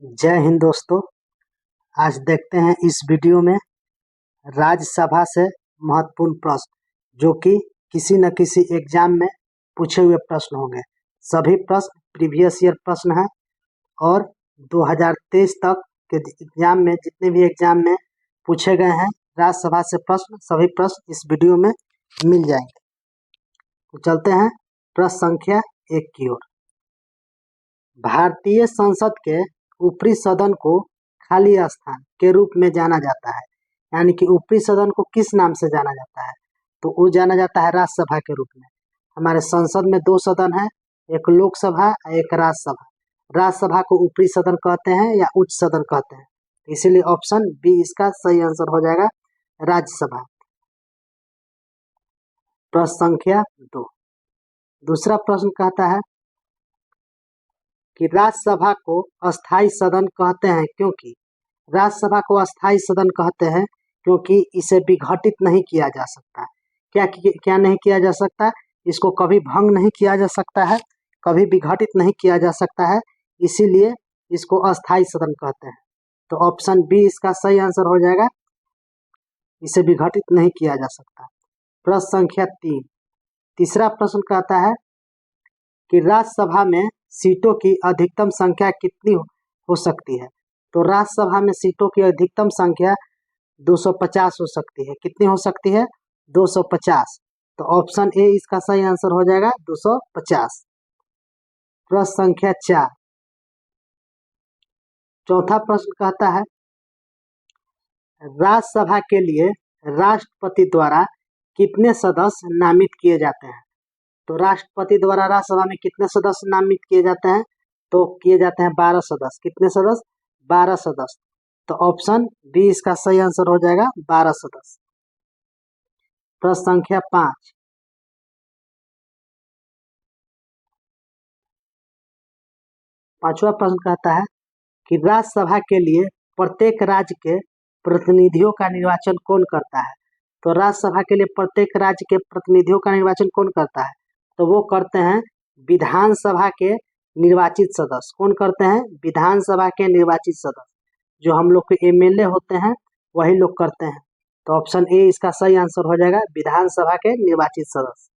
जय हिंद दोस्तों। आज देखते हैं इस वीडियो में राज्यसभा से महत्वपूर्ण प्रश्न जो कि किसी न किसी एग्जाम में पूछे हुए प्रश्न होंगे। सभी प्रश्न प्रीवियस ईयर प्रश्न हैं और 2023 तक के एग्जाम में जितने भी एग्जाम में पूछे गए हैं राज्यसभा से प्रश्न, सभी प्रश्न इस वीडियो में मिल जाएंगे। तो चलते हैं प्रश्न संख्या 1 की ओर। भारतीय संसद के ऊपरी सदन को खाली स्थान के रूप में जाना जाता है, यानी कि ऊपरी सदन को किस नाम से जाना जाता है? तो वो जाना जाता है राज्यसभा के रूप में। हमारे संसद में 2 सदन है, एक लोकसभा और एक राज्यसभा। राज्यसभा को ऊपरी सदन कहते हैं या उच्च सदन कहते हैं, इसीलिए ऑप्शन बी इसका सही आंसर हो जाएगा, राज्यसभा। प्रश्न संख्या 2। दूसरा प्रश्न कहता है कि राज्यसभा को अस्थाई सदन कहते हैं क्योंकि राज्यसभा को अस्थाई सदन कहते हैं क्योंकि इसे विघटित नहीं किया जा सकता। क्या नहीं किया जा सकता? इसको कभी भंग नहीं किया जा सकता है, कभी विघटित नहीं किया जा सकता है, इसीलिए इसको अस्थाई सदन कहते हैं। तो ऑप्शन बी इसका सही आंसर हो जाएगा, इसे विघटित नहीं किया जा सकता। प्रश्न संख्या 3। तीसरा प्रश्न कहता है कि राज्यसभा में सीटों की अधिकतम संख्या कितनी हो सकती है? तो राज्यसभा में सीटों की अधिकतम संख्या 250 हो सकती है। कितनी हो सकती है? 250। तो ऑप्शन ए इसका सही आंसर हो जाएगा, 250। प्रश्न संख्या 4। चौथा प्रश्न कहता है राज्यसभा के लिए राष्ट्रपति द्वारा कितने सदस्य नामित किए जाते हैं? तो राष्ट्रपति द्वारा राज्यसभा में कितने सदस्य नामित किए जाते हैं? तो किए जाते हैं 12 सदस्य। कितने सदस्य? 12 सदस्य। तो ऑप्शन बी इसका सही आंसर हो जाएगा, 12 सदस्य। प्रश्न संख्या 5। पांचवा प्रश्न कहता है कि राज्यसभा के लिए प्रत्येक राज्य के प्रतिनिधियों का निर्वाचन कौन करता है? तो राज्यसभा के लिए प्रत्येक राज्य के प्रतिनिधियों का निर्वाचन कौन करता है? तो वो करते हैं विधानसभा के निर्वाचित सदस्य। कौन करते हैं? विधानसभा के निर्वाचित सदस्य, जो हम लोग के एमएलए होते हैं वही लोग करते हैं। तो ऑप्शन ए इसका सही आंसर हो जाएगा, विधानसभा के निर्वाचित सदस्य।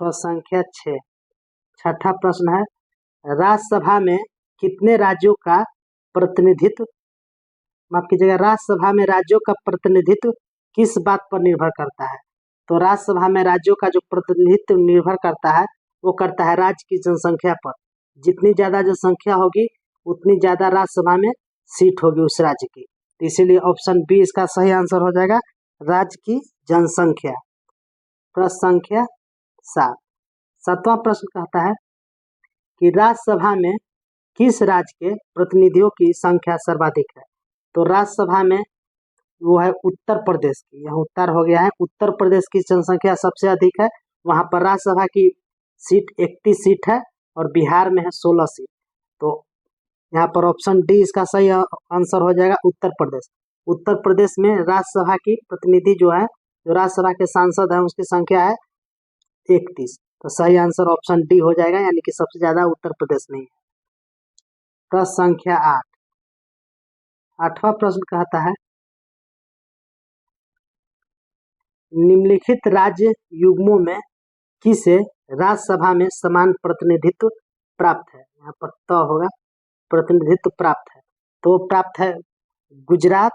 प्रश्न संख्या 6। छठा प्रश्न है राज्यसभा में कितने राज्यों का प्रतिनिधित्व, माफ कीजिएगा, राज्यसभा में राज्यों का प्रतिनिधित्व किस बात पर निर्भर करता है? तो राज्यसभा में राज्यों का जो प्रतिनिधित्व निर्भर करता है वो करता है राज्य की जनसंख्या पर। जितनी ज्यादा जनसंख्या होगी उतनी ज्यादा राज्यसभा में सीट होगी उस राज्य की। इसीलिए ऑप्शन बी इसका सही आंसर हो जाएगा, राज्य की जनसंख्या। प्रश्न संख्या 7। सातवां प्रश्न कहता है कि राज्यसभा में किस राज्य के प्रतिनिधियों की संख्या सर्वाधिक है? तो राज्यसभा में वो है उत्तर प्रदेश की, यहाँ उत्तर हो गया है, उत्तर प्रदेश की जनसंख्या सबसे अधिक है। वहां पर राज्यसभा की सीट 31 सीट है और बिहार में है 16 सीट। तो यहाँ पर ऑप्शन डी इसका सही आंसर हो जाएगा, उत्तर प्रदेश। उत्तर प्रदेश में राज्यसभा की प्रतिनिधि जो है, जो राज्यसभा के सांसद है, उसकी संख्या है 31। तो सही आंसर ऑप्शन डी हो जाएगा, यानी कि सबसे ज्यादा उत्तर प्रदेश में है। प्रश्न संख्या 8। आठवां प्रश्न कहता है निम्नलिखित राज्य युग्मों में किसे राज्यसभा में समान प्रतिनिधित्व प्राप्त है? यहाँ पर त होगा, प्रतिनिधित्व प्राप्त है। तो प्राप्त है गुजरात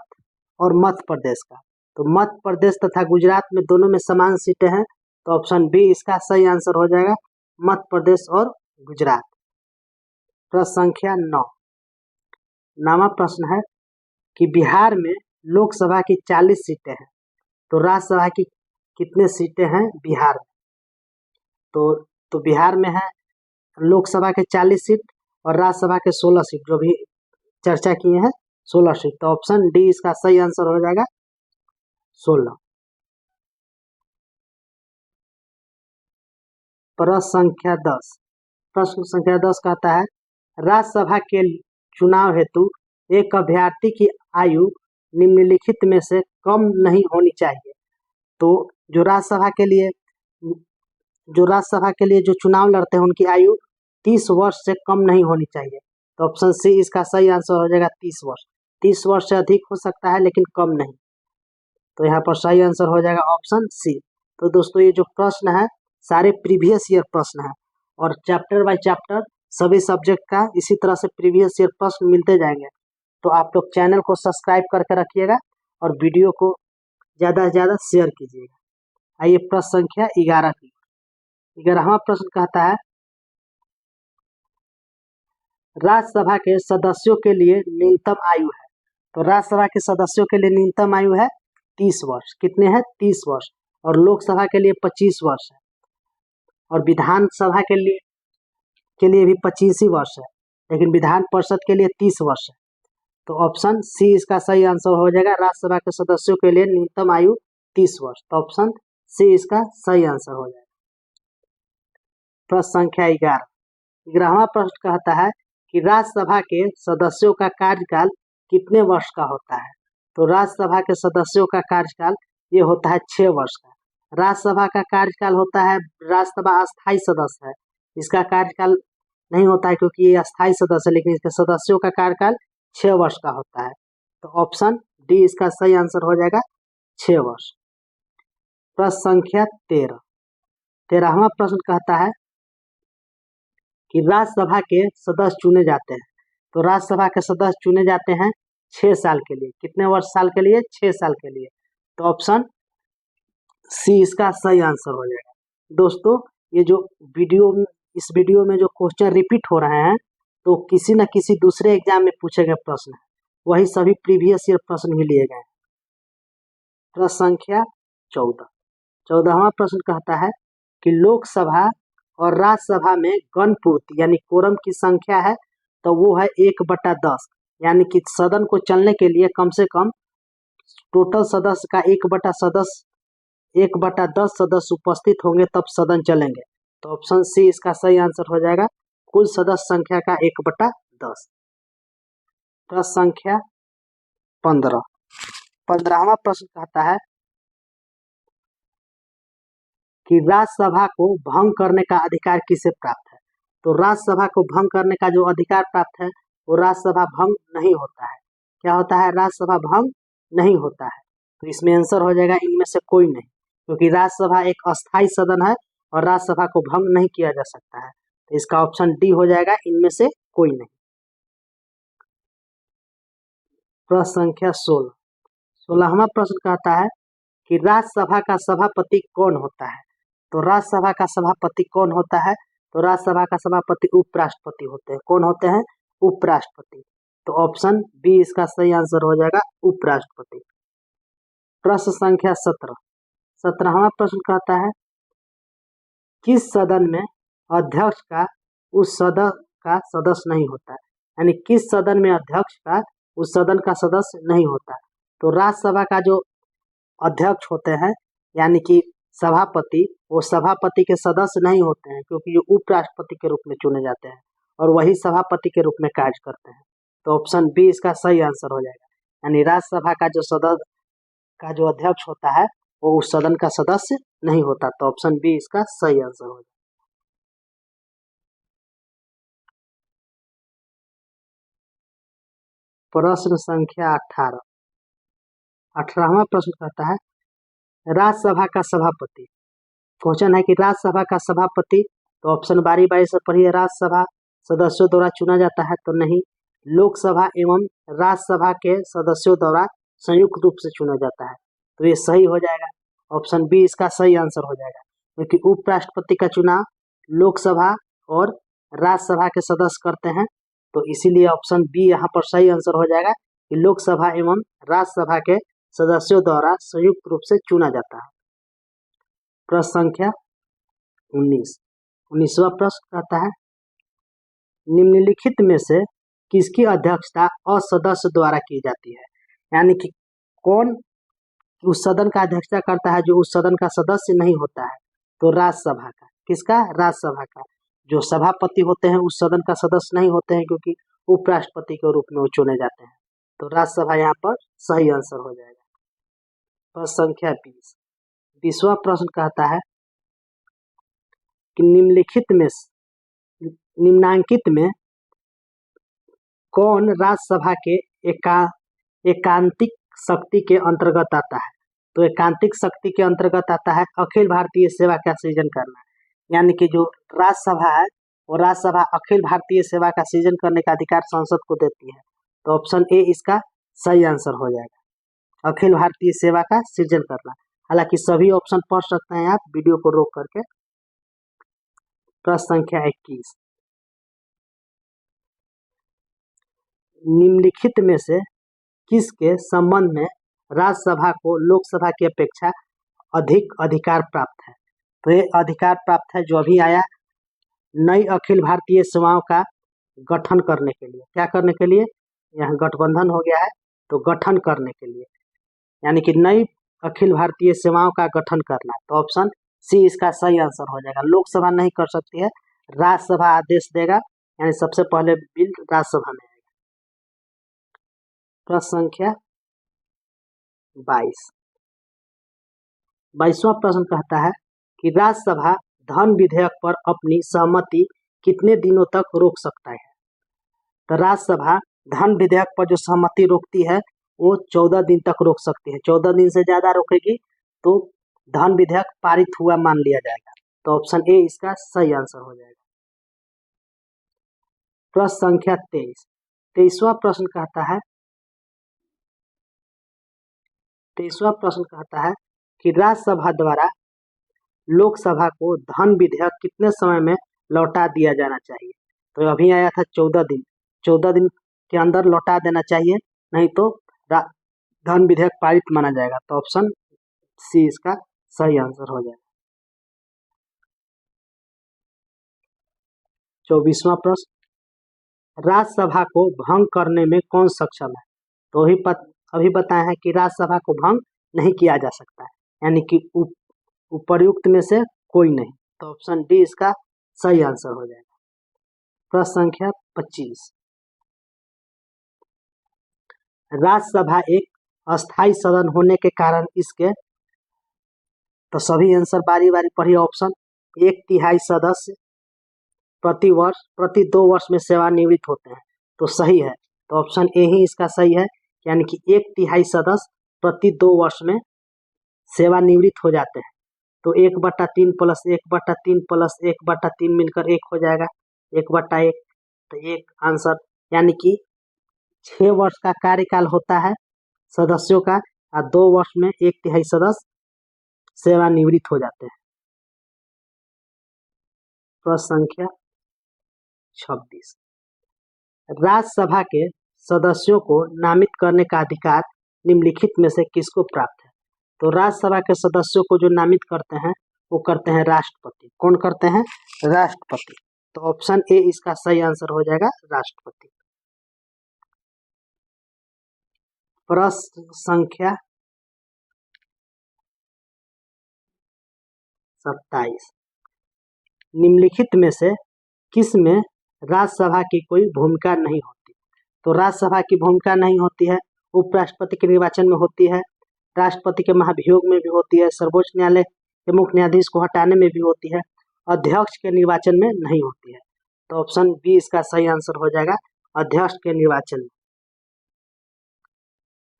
और मध्य प्रदेश का। तो मध्य प्रदेश तथा गुजरात में दोनों में समान सीटें हैं। तो ऑप्शन बी इसका सही आंसर हो जाएगा, मध्य प्रदेश और गुजरात। प्रश्न संख्या 9। नवा प्रश्न है कि बिहार में लोकसभा की 40 सीटें हैं, तो राज्यसभा की कितने सीटें हैं बिहार में? तो बिहार में है लोकसभा के 40 सीट और राज्यसभा के 16 सीट, जो भी चर्चा किए हैं 16 सीट। तो ऑप्शन डी इसका सही आंसर हो जाएगा, 16। प्रश्न संख्या 10। प्रश्न संख्या 10 कहता है राज्यसभा के चुनाव हेतु एक अभ्यर्थी की आयु निम्नलिखित में से कम नहीं होनी चाहिए। तो जो राज्यसभा के लिए जो चुनाव लड़ते हैं उनकी आयु 30 वर्ष से कम नहीं होनी चाहिए। तो ऑप्शन सी इसका सही आंसर हो जाएगा 30 वर्ष। 30 वर्ष से अधिक हो सकता है लेकिन कम नहीं। तो यहाँ पर सही आंसर हो जाएगा ऑप्शन सी। तो दोस्तों ये जो प्रश्न है सारे प्रीवियस ईयर प्रश्न है और चैप्टर बाय चैप्टर सभी सब्जेक्ट का इसी तरह से प्रीवियस ईयर प्रश्न मिलते जाएंगे। तो आप लोग चैनल को सब्सक्राइब करके रखिएगा और वीडियो को ज़्यादा से ज़्यादा शेयर कीजिएगा। आइए प्रश्न संख्या 11 की। 11वां प्रश्न कहता है राज्यसभा के सदस्यों के लिए न्यूनतम आयु है। तो राज्यसभा के सदस्यों के लिए न्यूनतम आयु है 30 वर्ष। कितने हैं? 30 वर्ष। और लोकसभा के लिए 25 वर्ष है और विधानसभा के लिए भी 25 ही वर्ष है, लेकिन विधान परिषद के लिए 30 वर्ष है। तो ऑप्शन सी इसका सही आंसर हो जाएगा। राज्यसभा के सदस्यों के लिए न्यूनतम आयु 30 वर्ष। तो ऑप्शन सी इसका सही आंसर हो जाएगा। प्रश्न संख्या 11वां प्रश्न कहता है कि राज्यसभा के सदस्यों का कार्यकाल कितने वर्ष का होता है। तो राज्यसभा के सदस्यों का कार्यकाल ये होता है 6 वर्ष का। राज्यसभा का कार्यकाल होता है, राज्यसभा अस्थायी सदस्य है, इसका कार्यकाल नहीं होता है क्योंकि ये अस्थायी सदस्य है, लेकिन इसके सदस्यों का कार्यकाल 6 वर्ष का होता है। तो ऑप्शन डी इसका सही आंसर हो जाएगा 6 वर्ष। प्रश्न संख्या 13वां प्रश्न कहता है कि राज्यसभा के सदस्य चुने जाते हैं। तो राज्यसभा के सदस्य चुने जाते हैं 6 साल के लिए। कितने वर्ष साल के लिए? 6 साल के लिए। तो ऑप्शन सी इसका सही आंसर हो जाएगा। दोस्तों ये जो इस वीडियो में जो क्वेश्चन रिपीट हो रहे हैं तो किसी न किसी दूसरे एग्जाम में पूछे गए प्रश्न है, वही सभी प्रीवियस ईयर प्रश्न भी लिए गए। प्रश्न संख्या 14वां प्रश्न कहता है कि लोकसभा और राज्यसभा में गणपूर्ति यानी कोरम की संख्या है तो वो है 1/10, यानी कि सदन को चलने के लिए कम से कम टोटल सदस्य का 1/10 सदस्य उपस्थित होंगे तब सदन चलेंगे। तो ऑप्शन सी इसका सही आंसर हो जाएगा कुल सदस्य संख्या का 1/10। प्रश्न संख्या 15वां प्रश्न कहता है कि राज्यसभा को भंग करने का अधिकार किसे प्राप्त है। तो राज्यसभा को भंग करने का जो अधिकार प्राप्त है वो राज्यसभा भंग नहीं होता है। क्या होता है? राज्यसभा भंग नहीं होता है। तो इसमें आंसर हो जाएगा इनमें से कोई नहीं, क्योंकि राज्यसभा एक अस्थायी सदन है और राज्यसभा को भंग नहीं किया जा सकता है। तो इसका ऑप्शन डी हो जाएगा इनमें से कोई नहीं। प्रश्न संख्या 16वां प्रश्न कहता है कि राज्यसभा का सभापति कौन होता है। तो राज्यसभा का सभापति कौन होता है? तो राज्यसभा का सभापति उपराष्ट्रपति होते हैं। कौन होते हैं? उपराष्ट्रपति। तो ऑप्शन बी इसका सही आंसर हो जाएगा उपराष्ट्रपति। प्रश्न संख्या 17वां प्रश्न कहता है किस सदन में अध्यक्ष का उस सदन का सदस्य नहीं होता है, यानी किस सदन में अध्यक्ष का उस सदन का सदस्य नहीं होता। तो राज्यसभा का जो अध्यक्ष होते हैं यानी कि सभापति, वो सभापति के सदस्य नहीं होते हैं क्योंकि ये उपराष्ट्रपति के रूप में चुने जाते हैं और वही सभापति के रूप में कार्य करते हैं। तो ऑप्शन बी इसका सही आंसर हो जाएगा, यानी राज्यसभा का जो सदन का जो अध्यक्ष होता है वो उस सदन का सदस्य नहीं होता। तो ऑप्शन बी इसका सही आंसर हो जाएगा। प्रश्न संख्या 18वां प्रश्न कहता है राज्यसभा का सभापति। क्वेश्चन है कि राज्यसभा का सभापति, तो ऑप्शन बारी बारी से पढ़िए। राज्यसभा सदस्यों द्वारा चुना जाता है तो नहीं, लोकसभा एवं राज्यसभा के सदस्यों द्वारा संयुक्त रूप से चुना जाता है। तो ये सही हो जाएगा, ऑप्शन बी इसका सही आंसर हो जाएगा, क्योंकि उपराष्ट्रपति का चुनाव लोकसभा और राज्यसभा के सदस्य करते हैं। तो इसीलिए ऑप्शन बी यहाँ पर सही आंसर हो जाएगा कि लोकसभा एवं राज्यसभा के सदस्यों द्वारा संयुक्त रूप से चुना जाता है। प्रश्न संख्या 19वां प्रश्न कहता है निम्नलिखित में से किसकी अध्यक्षता असदस्य द्वारा की जाती है, यानी कि कौन उस सदन का अध्यक्षता करता है जो उस सदन का सदस्य नहीं होता है। तो राज्यसभा का। किसका? राज्यसभा का। जो सभापति होते हैं उस सदन का सदस्य नहीं होते हैं क्योंकि उपराष्ट्रपति के रूप में वो चुने जाते हैं। तो राज्यसभा यहाँ पर सही आंसर हो जाएगा। प्रश्न संख्या 20वां प्रश्न कहता है कि निम्नलिखित में निम्नांकित में कौन राज्यसभा के एकांतिक शक्ति के अंतर्गत आता है? तो एकांतिक शक्ति के अंतर्गत आता है अखिल भारतीय सेवा का सृजन करना। यानी कि जो राज्यसभा है वो राज्यसभा अखिल भारतीय सेवा का सृजन करने का अधिकार संसद को देती है। तो ऑप्शन ए इसका सही आंसर हो जाएगा, अखिल भारतीय सेवा का सृजन करना। हालांकि सभी ऑप्शन पढ़ सकते हैं आप वीडियो को रोक करके। प्रश्न संख्या 21, निम्नलिखित में से किसके संबंध में राज्यसभा को लोकसभा की अपेक्षा अधिक अधिकार प्राप्त है? तो ये अधिकार प्राप्त है जो अभी आया, नई अखिल भारतीय सेवाओं का गठन करने के लिए। क्या करने के लिए? यहाँ गठबंधन हो गया है तो गठन करने के लिए, यानी कि नई अखिल भारतीय सेवाओं का गठन करना। तो ऑप्शन सी इसका सही आंसर हो जाएगा। लोकसभा नहीं कर सकती है, राज्यसभा आदेश देगा, यानी सबसे पहले बिल राज्यसभा में आएगा। प्रश्न संख्या 22वां प्रश्न कहता है कि राज्यसभा धन विधेयक पर अपनी सहमति कितने दिनों तक रोक सकता है? तो राज्यसभा धन विधेयक पर जो सहमति रोकती है वो 14 दिन तक रोक सकती है। 14 दिन से ज्यादा रोकेगी तो धन विधेयक पारित हुआ मान लिया जाएगा। तो ऑप्शन ए इसका सही आंसर हो जाएगा। प्रश्न संख्या 23वां प्रश्न कहता है कि राज्यसभा द्वारा लोकसभा को धन विधेयक कितने समय में लौटा दिया जाना चाहिए? तो अभी आया था 14 दिन, 14 दिन के अंदर लौटा देना चाहिए, नहीं तो धन विधेयक पारित माना जाएगा। तो ऑप्शन सी इसका सही आंसर हो जाएगा। 24वां प्रश्न, राज्यसभा को भंग करने में कौन सक्षम है? तो अभी बताया है कि राज्यसभा को भंग नहीं किया जा सकता है, यानी कि उपर्युक्त में से कोई नहीं। तो ऑप्शन डी इसका सही आंसर हो जाएगा। प्रश्न संख्या 25, राज्यसभा एक अस्थायी सदन होने के कारण इसके, तो सभी आंसर बारी बारी पढ़िए। ऑप्शन 1/3 सदस्य प्रति 2 वर्ष में सेवानिवृत्त होते हैं, तो सही है। तो ऑप्शन ए ही इसका सही है, यानी कि 1/3 सदस्य प्रति 2 वर्ष में सेवानिवृत्त हो जाते हैं। तो 1/3 प्लस 1/3 प्लस 1/3 मिलकर 1 हो जाएगा, 1/1। तो एक आंसर, यानी कि 6 वर्ष का कार्यकाल होता है सदस्यों का और 2 वर्ष में 1/3 सदस्य सेवानिवृत्त हो जाते हैं। प्रश्न संख्या 26, राज्यसभा के सदस्यों को नामित करने का अधिकार निम्नलिखित में से किसको प्राप्त है? तो राज्यसभा के सदस्यों को जो नामित करते हैं वो करते हैं राष्ट्रपति। कौन करते हैं? राष्ट्रपति। तो ऑप्शन ए इसका सही आंसर हो जाएगा, राष्ट्रपति। प्रश्न संख्या 27, निम्नलिखित में से किस में राज्यसभा की कोई भूमिका नहीं होती? तो राज्यसभा की भूमिका नहीं होती है, उपराष्ट्रपति के निर्वाचन में होती है, राष्ट्रपति के महाभियोग में भी होती है, सर्वोच्च न्यायालय के मुख्य न्यायाधीश को हटाने में भी होती है, अध्यक्ष के निर्वाचन में नहीं होती है। तो ऑप्शन बी इसका सही आंसर हो जाएगा, अध्यक्ष के निर्वाचन में।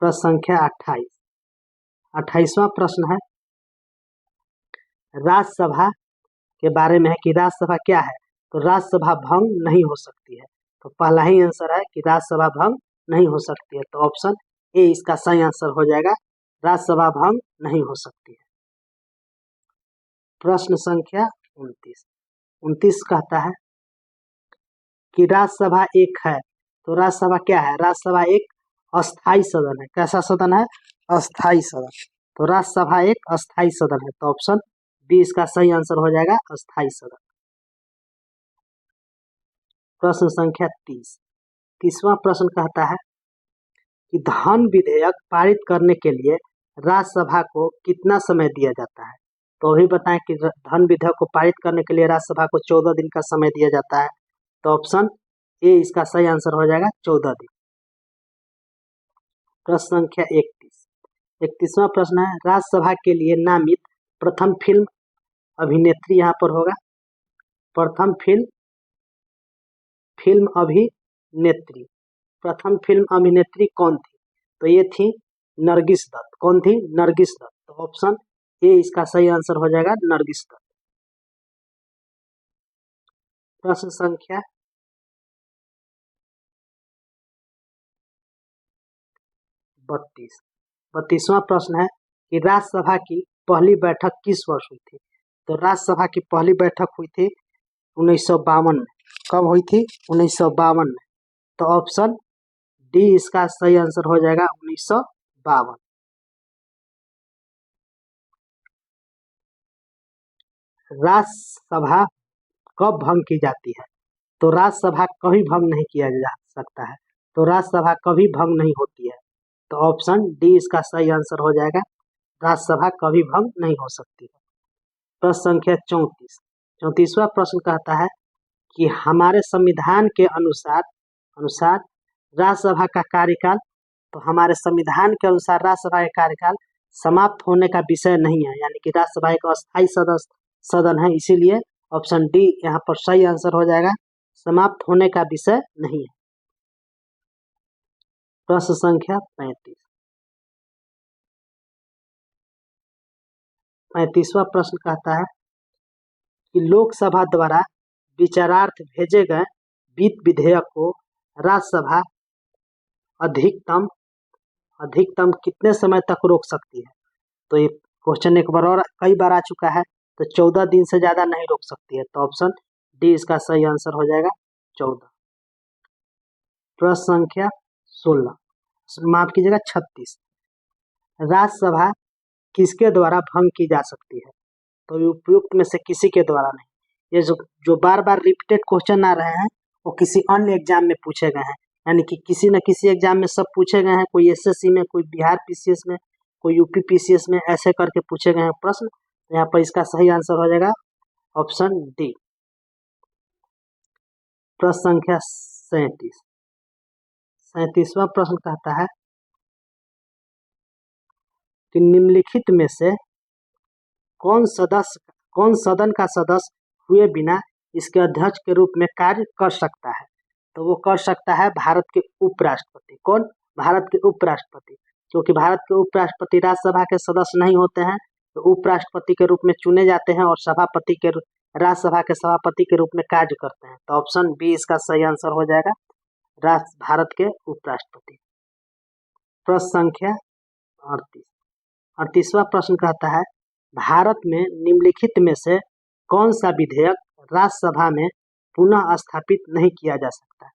प्रश्न संख्या 28वां प्रश्न है राज्यसभा के बारे में है कि राज्यसभा क्या है? तो राज्यसभा भंग नहीं हो सकती है। तो पहला ही आंसर है कि राज्यसभा भंग नहीं हो सकती है। तो ऑप्शन ए इसका सही आंसर हो जाएगा, राज्यसभा भंग नहीं हो सकती है। प्रश्न संख्या 29 कहता है कि राज्यसभा एक है। तो राज्यसभा क्या है? राज्यसभा एक अस्थायी सदन है। कैसा सदन है? अस्थायी सदन। तो राज्यसभा एक अस्थायी सदन है। तो ऑप्शन बी इसका सही आंसर हो जाएगा, अस्थायी सदन। प्रश्न संख्या 30वां प्रश्न कहता है कि धन विधेयक पारित करने के लिए राज्यसभा को कितना समय दिया जाता है? तो अभी बताएं कि धन विधेयक को पारित करने के लिए राज्यसभा को 14 दिन का समय दिया जाता है। तो ऑप्शन ए इसका सही आंसर हो जाएगा, 14 दिन। प्रश्न संख्या 31वां प्रश्न है राज्यसभा के लिए नामित प्रथम फिल्म अभिनेत्री यहाँ पर होगा, प्रथम फिल्म फिल्म अभिनेत्री, प्रथम फिल्म अभिनेत्री कौन थी? तो ये थी नरगिस दत्त। कौन थी? नरगिस दत्त। तो ऑप्शन ए इसका सही आंसर हो जाएगा, नरगिस दत्त। प्रश्न संख्या 32वां प्रश्न है कि राज्यसभा की पहली बैठक किस वर्ष हुई थी? तो राज्यसभा की पहली बैठक हुई थी 1952 में। कब हुई थी? 1952 में। तो ऑप्शन डी इसका सही आंसर हो जाएगा, 1952। राज्यसभा कब भंग की जाती है? तो राज्यसभा कभी भंग नहीं किया जा सकता है। तो राज्यसभा कभी भंग नहीं होती है। तो ऑप्शन डी इसका सही आंसर हो जाएगा, राज्यसभा कभी भंग नहीं हो सकती है। प्रश्न संख्या 34वां प्रश्न कहता है कि हमारे संविधान के अनुसार राज्यसभा का कार्यकाल, तो हमारे संविधान के अनुसार राज्यसभा का कार्यकाल समाप्त होने का विषय नहीं है, यानी कि राज्यसभा एक अस्थायी सदन है, इसीलिए ऑप्शन डी यहाँ पर सही आंसर हो जाएगा, समाप्त होने का विषय नहीं है। प्रश्न संख्या 35वां प्रश्न कहता है कि लोकसभा द्वारा विचारार्थ भेजे गए वित्त विधेयक को राज्यसभा अधिकतम कितने समय तक रोक सकती है? तो ये क्वेश्चन एक बार और कई बार आ चुका है, तो 14 दिन से ज्यादा नहीं रोक सकती है। तो ऑप्शन डी इसका सही आंसर हो जाएगा, 14। प्रश्न संख्या 16, माफ कीजिएगा 36, राज्यसभा किसके द्वारा भंग की जा सकती है? तो उपयुक्त में से किसी के द्वारा नहीं। ये जो बार बार रिपीटेड क्वेश्चन आ रहे हैं वो किसी अन्य एग्जाम में पूछे गए हैं, यानी कि किसी न किसी एग्जाम में सब पूछे गए हैं, कोई एसएससी में, कोई बिहार पीसीएस में, कोई यूपी पीसीएस में, ऐसे करके पूछे गए हैं प्रश्न। यहाँ पर इसका सही आंसर हो जाएगा ऑप्शन डी। प्रश्न संख्या 37वां प्रश्न कहता है कि निम्नलिखित में से कौन सदन का सदस्य हुए बिना इसके अध्यक्ष के रूप में कार्य कर सकता है? तो वो कर सकता है भारत के उपराष्ट्रपति। कौन? भारत के उपराष्ट्रपति। क्योंकि भारत के उपराष्ट्रपति राज्यसभा के सदस्य नहीं होते हैं, तो उपराष्ट्रपति के रूप में चुने जाते हैं और राज्यसभा के सभापति के रूप में कार्य करते हैं। तो ऑप्शन बी इसका सही आंसर हो जाएगा, भारत के उपराष्ट्रपति। प्रश्न संख्या 38वां प्रश्न कहता है भारत में निम्नलिखित में से कौन सा विधेयक राज्यसभा में पुनः स्थापित नहीं किया जा सकता?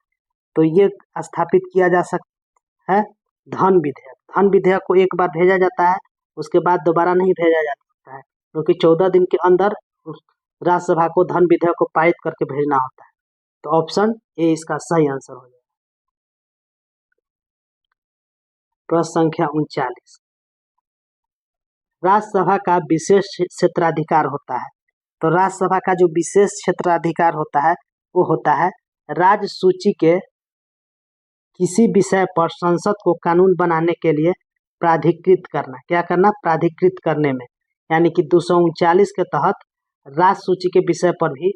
तो ये स्थापित किया जा सकता है धन विधेयक। धन विधेयक को एक बार भेजा जाता है, उसके बाद दोबारा नहीं भेजा जा सकता है, क्योंकि 14 दिन के अंदर राज्यसभा को धन विधेयक को पारित करके भेजना होता है। तो ऑप्शन ए इसका सही आंसर हो जाएगा। प्रश्न संख्या 39, राज्यसभा का विशेष क्षेत्राधिकार होता है। तो राज्यसभा का जो विशेष क्षेत्राधिकार होता है वो होता है राज्य सूची के किसी विषय पर संसद को कानून बनाने के लिए प्राधिकृत करना। क्या करना? प्राधिकृत करने में, यानी कि 239 के तहत राज्य सूची के विषय पर भी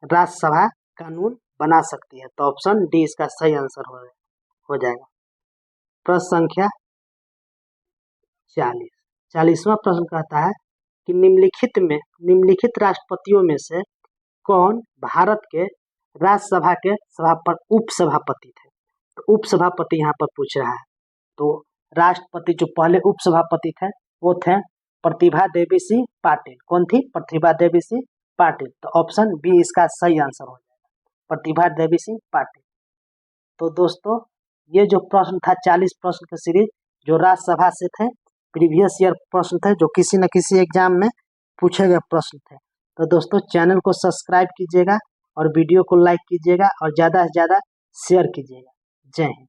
राज्यसभा कानून बना सकती है। तो ऑप्शन डी इसका सही आंसर हो जाएगा। प्रश्न संख्या 40वां प्रश्न कहता है कि निम्नलिखित राष्ट्रपतियों में से कौन भारत के राज्यसभा के उपसभापति थे? तो उपसभापति यहाँ पर पूछ रहा है। तो राष्ट्रपति जो पहले उपसभापति थे वो थे प्रतिभा देवी सिंह पाटिल। कौन थी? प्रतिभा देवी सिंह पाटिल। तो ऑप्शन बी इसका सही आंसर हो जाएगा, प्रतिभा देवी सिंह पाटिल। तो दोस्तों ये जो प्रश्न था 40 प्रश्न की सीरीज जो राज्यसभा से थे, प्रीवियस ईयर प्रश्न थे जो किसी न किसी एग्जाम में पूछे गए प्रश्न थे। तो दोस्तों चैनल को सब्सक्राइब कीजिएगा और वीडियो को लाइक कीजिएगा और ज़्यादा से ज़्यादा शेयर कीजिएगा। जय हिंद।